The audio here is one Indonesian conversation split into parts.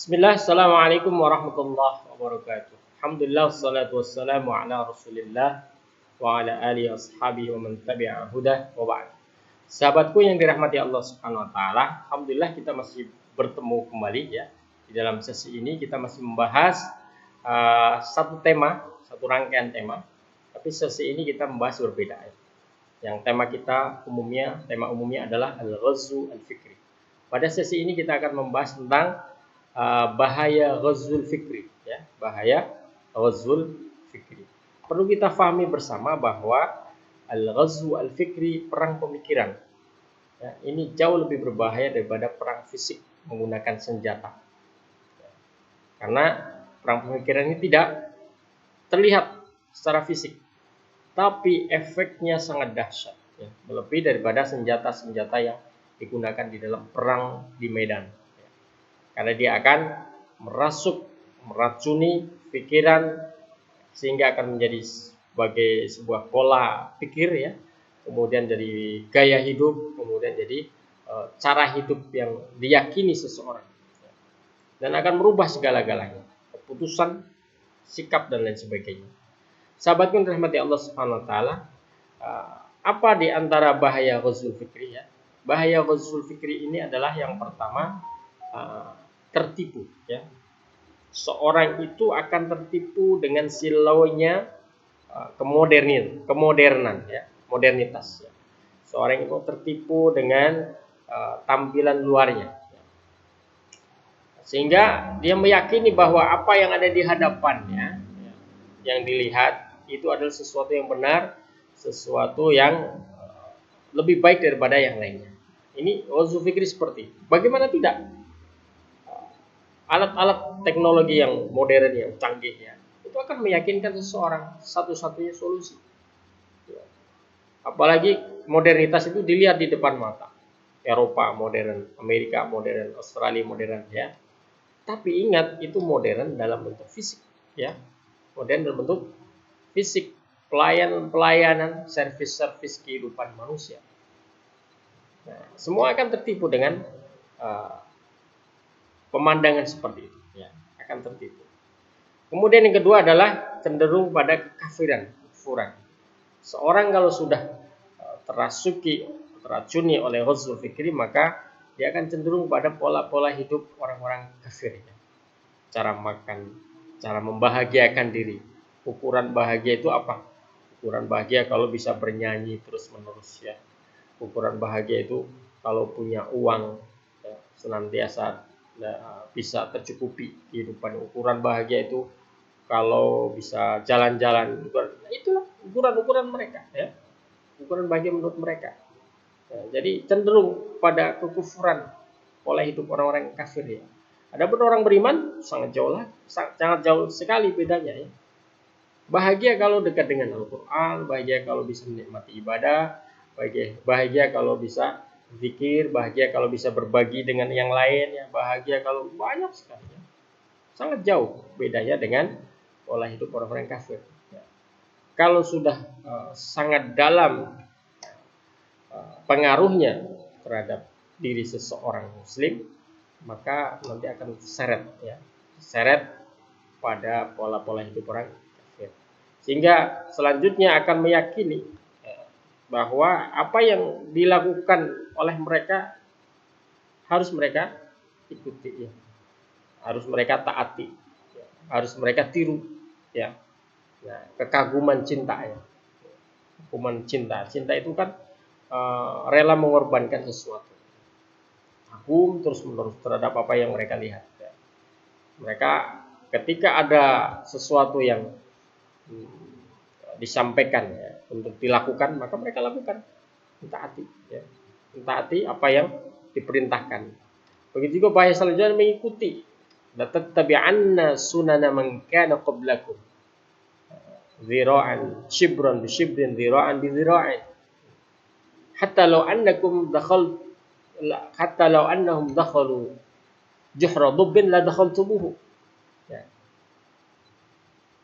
Bismillah, Assalamualaikum warahmatullahi wabarakatuh. Alhamdulillah, wassalatu wassalamu ala rasulillah wa ala alihi ashabihi wa man tabi'a hudah wa ba'd. Sahabatku yang dirahmati Allah Subhanahu wa taala, alhamdulillah kita masih bertemu kembali ya. Di dalam sesi ini kita masih membahas satu tema, satu rangkaian tema. Tapi sesi ini kita membahas berbeda ya. Yang tema umumnya adalah al-ghazwu al-fikri. Pada sesi ini kita akan membahas tentang bahaya ghazwul fikri ya, bahaya ghazwul fikri. Perlu kita fahami bersama bahwa al-ghazwu al-fikri, perang pemikiran ya, ini jauh lebih berbahaya daripada perang fisik menggunakan senjata. Karena perang pemikiran ini tidak terlihat secara fisik, tapi efeknya sangat dahsyat ya, lebih daripada senjata-senjata yang digunakan di dalam perang di medan. Karena dia akan meracuni pikiran sehingga akan menjadi sebagai sebuah pola pikir ya, kemudian jadi gaya hidup, kemudian jadi cara hidup yang diyakini seseorang dan akan merubah segala-galanya, keputusan, sikap dan lain sebagainya. Sahabatku yang dirahmati Allah Subhanahu wa taala, apa di antara bahaya ghazwul fikri ya? Bahaya ghazwul fikri ini adalah yang pertama, tertipu ya. Seorang itu akan tertipu dengan silaunya kemodernan ya, modernitas ya. Seorang itu tertipu dengan tampilan luarnya ya. Sehingga dia meyakini bahwa apa yang ada di hadapannya ya, yang dilihat itu adalah sesuatu yang benar, sesuatu yang lebih baik daripada yang lainnya. Ini ghazwul fikri seperti itu. Bagaimana tidak? Alat-alat teknologi yang modern, yang canggih ya, itu akan meyakinkan seseorang satu-satunya solusi ya. Apalagi modernitas itu dilihat di depan mata. Eropa modern, Amerika modern, Australia modern ya. Tapi ingat, itu modern dalam bentuk fisik ya. Modern dalam bentuk fisik, pelayanan, servis kehidupan manusia. Nah, semua akan tertipu dengan pemandangan seperti itu ya, akan tertipu. Kemudian yang kedua adalah cenderung pada kekafiran, kufuran. Seorang kalau sudah teracuni oleh ghazwul fikri, maka dia akan cenderung pada pola-pola hidup orang-orang kafir ya. Cara makan, cara membahagiakan diri. Ukuran bahagia itu apa? Ukuran bahagia kalau bisa bernyanyi terus-menerus ya. Ukuran bahagia itu kalau punya uang ya, senantiasa bisa tercukupi kehidupan. Ukuran bahagia itu kalau bisa jalan-jalan. Itulah ukuran-ukuran mereka ya. Ukuran bahagia menurut mereka ya, jadi cenderung pada kekufuran pola hidup orang-orang kafir ya. Adapun orang beriman sangat jauh sekali bedanya ya. Bahagia kalau dekat dengan Al-Quran, bahagia kalau bisa menikmati ibadah, bahagia kalau bisa zikir, bahagia kalau bisa berbagi dengan yang lain ya, bahagia kalau banyak sekali ya. Sangat jauh bedanya dengan pola hidup orang-orang kafir ya. Kalau sudah sangat dalam pengaruhnya terhadap diri seseorang muslim, maka nanti akan seret pada pola-pola hidup orang kafir, sehingga selanjutnya akan meyakini bahwa apa yang dilakukan oleh mereka harus mereka ikuti ya, harus mereka taati ya, harus mereka tiru ya. Nah, kekaguman cinta ya, kekaguman cinta itu kan rela mengorbankan sesuatu, kagum terus menerus terhadap apa yang mereka lihat ya. Mereka ketika ada sesuatu yang disampaikan ya, untuk dilakukan, maka mereka lakukan, mentaati ya, mentaati apa yang diperintahkan. Begitu juga bahaya selanjutnya mengikuti, tattabi'anna sunana man kana qablakum dzira'an shibran bi shibrin dzira'an bi dzira'in hatta law annahum dakhalu juhra dubbin la dakhaltumuhu ya.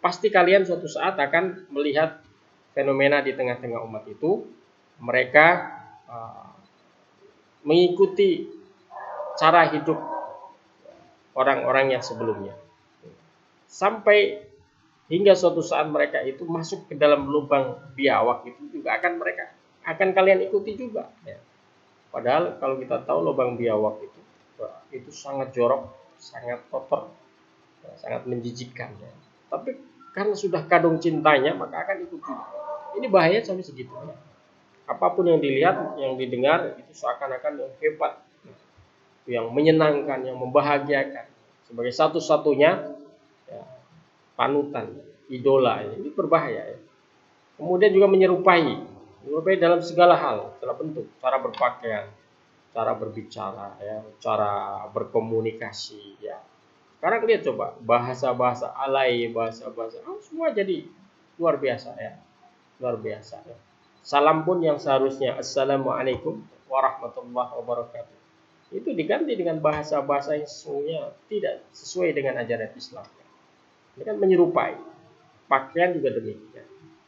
Pasti kalian suatu saat akan melihat fenomena di tengah-tengah umat itu, mereka mengikuti cara hidup orang-orang yang sebelumnya. Sampai hingga suatu saat mereka itu masuk ke dalam lubang biawak, itu juga akan kalian ikuti juga. Ya. Padahal kalau kita tahu lubang biawak itu sangat jorok, sangat kotor, ya, sangat menjijikkan. Ya. Tapi karena sudah kadung cintanya, maka akan ikut juga. Ini bahaya sampai segitu. Ya. Apapun yang dilihat, yang didengar itu seakan-akan yang hebat, yang menyenangkan, yang membahagiakan. Sebagai satu-satunya ya, panutan, idola, ini berbahaya. Ya. Kemudian juga menyerupai dalam segala hal, dalam bentuk, cara berpakaian, cara berbicara, ya, cara berkomunikasi. Ya. Sekarang lihat coba bahasa-bahasa alay, bahasa-bahasa semua jadi luar biasa ya, luar biasa. Ya. Salam pun yang seharusnya Assalamualaikum warahmatullahi wabarakatuh, itu diganti dengan bahasa-bahasa yang sesungguhnya tidak sesuai dengan ajaran Islam. Ini kan menyerupai. Pakaian juga demikian.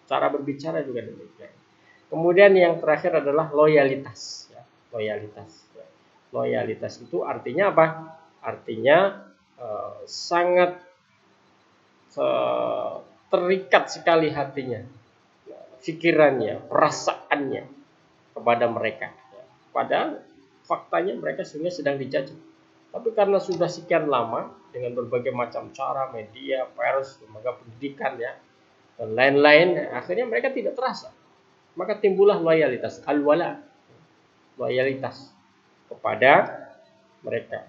Cara berbicara juga demikian. Kemudian yang terakhir adalah loyalitas. Ya. Loyalitas. Ya. Loyalitas itu artinya apa? Artinya sangat terikat sekali hatinya, pikirannya, perasaannya kepada mereka. Ya. Padahal faktanya mereka sebenarnya sedang dijajah. Tapi karena sudah sekian lama dengan berbagai macam cara, media, pers, lembaga pendidikan ya, dan lain-lain, akhirnya mereka tidak terasa. Maka timbullah loyalitas, al-wala, loyalitas kepada mereka,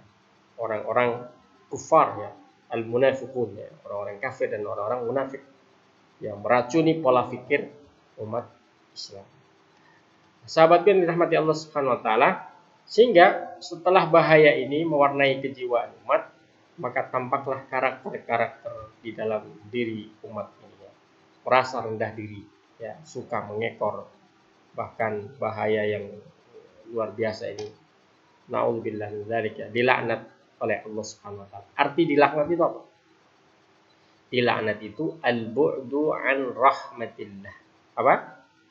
orang-orang kufar ya, al-munafiqun ya, orang-orang kafir dan orang-orang munafik yang meracuni pola pikir umat Islam. Sahabatku yang dirahmati Allah Subhanahu wa taala, sehingga setelah bahaya ini mewarnai kejiwaan umat, maka tampaklah karakter-karakter di dalam diri umat ini ya. Merasa rendah diri, ya, suka mengekor, bahkan bahaya yang luar biasa ini. Nauzubillah min dzalik ya, dilaknat oleh Allah Subhanahu wa taala. Arti dilaknat itu apa? Dilaknat itu al-bu'du an rahmatillah. Apa?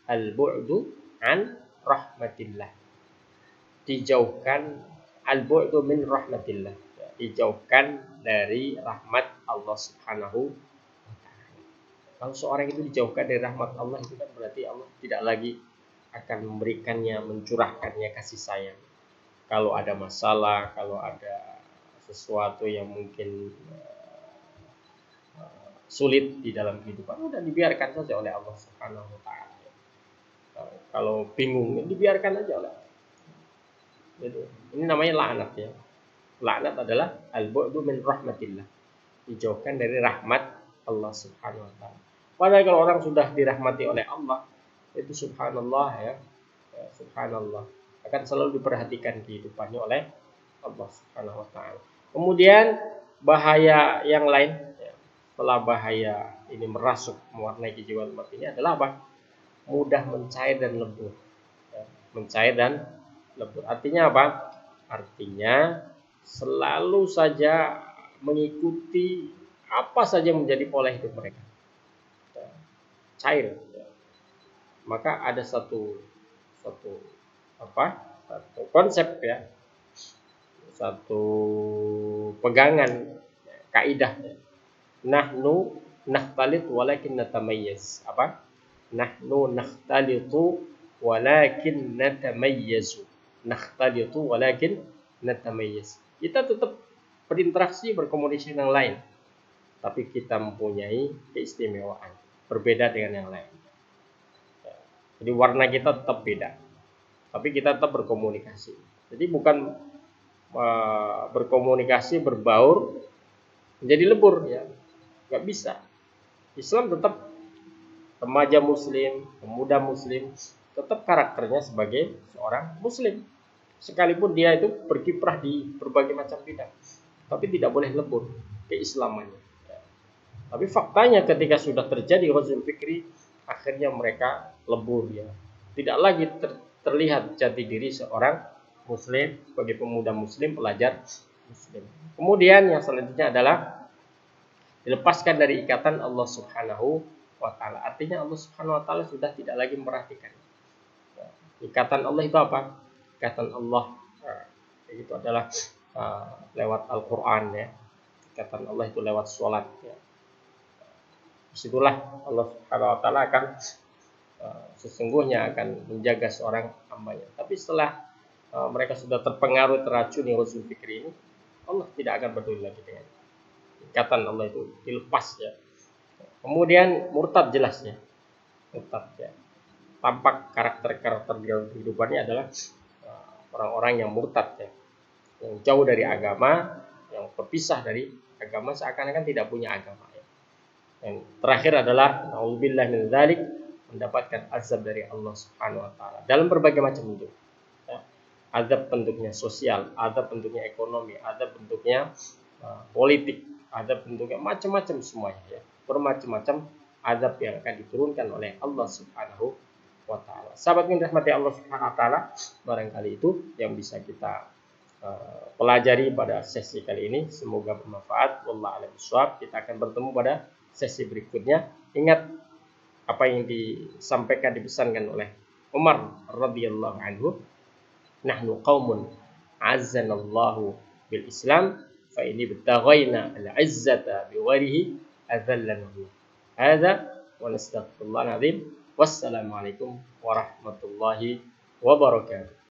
Al-bu'du an rahmatillah. Dijauhkan, al-bu'du min rahmatillah. Dijauhkan dari rahmat Allah Subhanahu wa taala. Kalau seorang itu dijauhkan dari rahmat Allah, itu kan berarti Allah tidak lagi akan memberikannya, mencurahkannya kasih sayang. Kalau ada masalah, kalau ada sesuatu yang mungkin sulit di dalam kehidupan, udah dibiarkan saja oleh Allah Subhanahu wa taala. Kalau bingung, dibiarkan aja oleh Allah. Jadi, ini namanya laknat ya. Laknat adalah al-bu'du min rahmatillah. Dijauhkan dari rahmat Allah Subhanahu wa taala. Padahal kalau orang sudah dirahmati oleh Allah, itu subhanallah ya. Subhanallah, akan selalu diperhatikan kehidupannya oleh Allah Subhanahu wa taala. Kemudian bahaya yang lain ya, setelah bahaya ini merasuk mewarnai kejiwaan umat ini adalah apa? Mudah mencair dan lebur. Ya, mencair dan lebur. Artinya apa? Artinya selalu saja mengikuti apa saja menjadi pola hidup mereka. Ya, cair. Ya. Maka ada satu konsep ya, satu pegangan kaidah, nahnu nakhtalit walakin natamayyiz. Apa? Nahnu nakhtalitu walakin natamayyizu. Nakhtalitu walakin natamayyiz. Kita tetap berinteraksi, berkomunikasi dengan lain, tapi kita mempunyai keistimewaan berbeda dengan yang lain. Jadi warna kita tetap beda, tapi kita tetap berkomunikasi. Jadi bukan berkomunikasi berbaur menjadi lebur ya, nggak bisa. Islam tetap remaja Muslim, pemuda Muslim, tetap karakternya sebagai seorang Muslim, sekalipun dia itu berkiprah di berbagai macam bidang, tapi tidak boleh lebur keislamannya. Ya. Tapi faktanya ketika sudah terjadi ghazul fikri, akhirnya mereka lebur ya. Tidak lagi terlihat jati diri seorang Muslim sebagai pemuda Muslim, pelajar Muslim. Kemudian yang selanjutnya adalah dilepaskan dari ikatan Allah Subhanahu wa taala. Artinya Allah Subhanahu wa taala sudah tidak lagi memperhatikan. Ikatan Allah itu apa? Ikatan Allah itu adalah lewat Al-Quran ya. Ikatan Allah itu lewat sholat ya. Disitulah Allah Subhanahu wa taala akan sesungguhnya akan menjaga seorang hambanya. Tapi setelah mereka sudah terpengaruh teracuni husnul fikri ini, Allah tidak akan peduli lagi dengan ikatan Allah itu dilepas ya. Kemudian murtad jelas ya. Murtad ya. Tampak karakter-karakter kehidupannya adalah orang-orang yang murtad ya. Yang jauh dari agama, yang berpisah dari agama, seakan-akan tidak punya agama ya. Yang terakhir adalah naudzubillah min dzalik, mendapatkan azab dari Allah Subhanahu wa taala dalam berbagai macam bentuk. Ya. Azab bentuknya sosial, azab bentuknya ekonomi, azab bentuknya politik, azab bentuknya macam-macam semuanya ya. Bermacam-macam azab yang akan diturunkan oleh Allah Subhanahu wa taala. Sahabat yang dirahmati Allah Subhanahu wa taala, barangkali itu yang bisa kita pelajari pada sesi kali ini. Semoga bermanfaat. Wallahu a'lam bishawab. Kita akan bertemu pada sesi berikutnya. Ingat apa yang disampaikan, dipesankan oleh Umar radhiyallahu anhu, nahnu qaumun azzanallahu bil Islam fa ini btaghaina al izzata bi ghairihi adzallana. Hadza wa nastaghfirullahal azim. Wassalamualaikum warahmatullahi wabarakatuh.